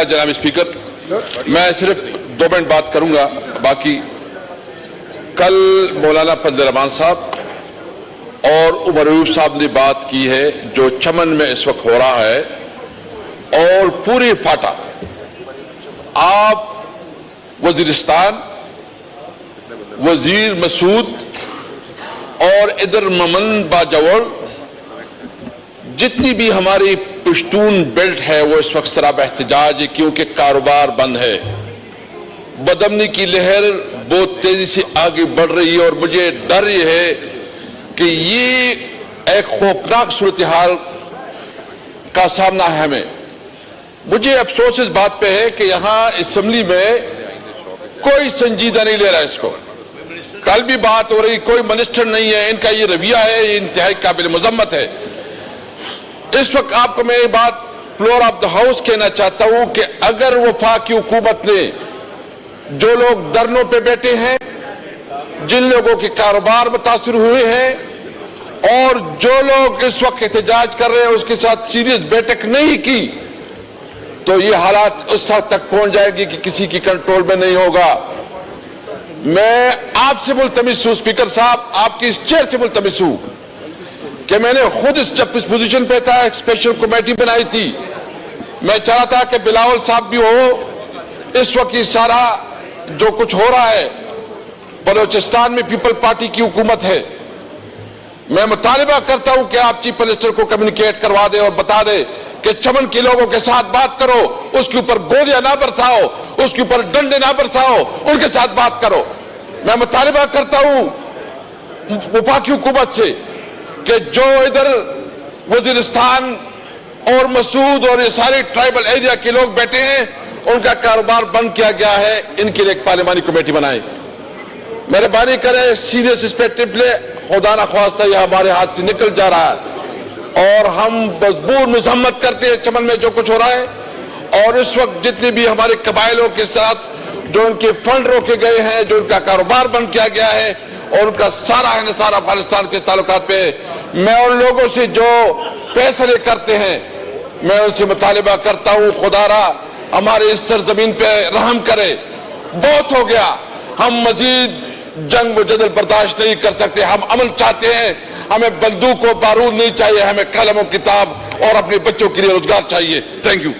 जनाब स्पीकर, मैं सिर्फ 2 मिनट बात करूंगा। बाकी कल मौलाना फजल रहमान साहब और उमर अयूब साहब ने बात की है जो चमन में इस वक्त हो रहा है, और पूरी फाटा आप वजीरिस्तान, वजीर मसूद और इधर ममन बाजवड़, जितनी भी हमारी पश्तून बेल्ट है वो इस वक्त सराब एहतजाज है, क्योंकि कारोबार बंद है। बदमनी की लहर बहुत तेजी से आगे बढ़ रही है और मुझे डर ये है कि ये एक खौफनाक सूरत हाल का सामना है हमें। मुझे अफसोस इस बात पे है कि यहां असेंबली में कोई संजीदा नहीं ले रहा है इसको। कल भी बात हो रही, कोई मिनिस्टर नहीं है, इनका ये रवैया है, ये इंतहाई काबिल मुजम्मत है। इस वक्त आपको मैं ये बात फ्लोर ऑफ द हाउस कहना चाहता हूं कि अगर वफाकी हुकूमत ने जो लोग धरनों पे बैठे हैं, जिन लोगों के कारोबार मुतासिर हुए हैं और जो लोग इस वक्त एहतजाज कर रहे हैं उसके साथ सीरियस बैठक नहीं की, तो ये हालात उस हद तक पहुंच जाएगी कि किसी की कंट्रोल में नहीं होगा। मैं आपसे मुल्तमिस हूं स्पीकर साहब, आपकी इस चेयर से मुल्तमिस हूं कि मैंने खुद जब इस पोजीशन पे था स्पेशल कमेटी बनाई थी, मैं चाहता कि बिलावल साहब भी हो। इस वक्त ये सारा जो कुछ हो रहा है, बलोचिस्तान में पीपल पार्टी की हुकूमत है। मैं मुतालिबा करता हूं कि आप चीफ मिनिस्टर को कम्युनिकेट करवा दे और बता दे कि चमन के लोगों के साथ बात करो, उसके ऊपर गोलियां ना बरसाओ, उसके ऊपर डंडे ना बरसाओ, उनके साथ बात करो। मैं मुतालिबा करता हूं वफाकी हुकूमत से कि जो इधर वजीरिस्तान और मसूद और ये सारे ट्राइबल एरिया के लोग बैठे हैं, उनका कारोबार बंद किया गया है, इनके लिए एक पार्लिमानी कमेटी बनाए। मेहरबानी करें, सीरियस इस पे टिप ले। खुदा ना ख्वास्ता यह हमारे हाथ से निकल जा रहा है और हम मजबूर मजम्मत करते हैं चमन में जो कुछ हो रहा है। और इस वक्त जितने भी हमारे कबाइलों के साथ जो उनके फंड रोके गए हैं, जो उनका कारोबार बंद किया गया है और उनका सारा हिसार अफगानिस्तान के ताल्लुकात पे, मैं उन लोगों से जो फैसले करते हैं, मैं उनसे मुतालिबा करता हूं खुदारा हमारे इस सरजमीन पे रहम करे। बहुत हो गया, हम मजीद जंग मुजदल बर्दाश्त नहीं कर सकते। हम अमल चाहते हैं, हमें बंदूक और बारूद नहीं चाहिए, हमें कलम और किताब और अपने बच्चों के लिए रोजगार चाहिए। Thank you.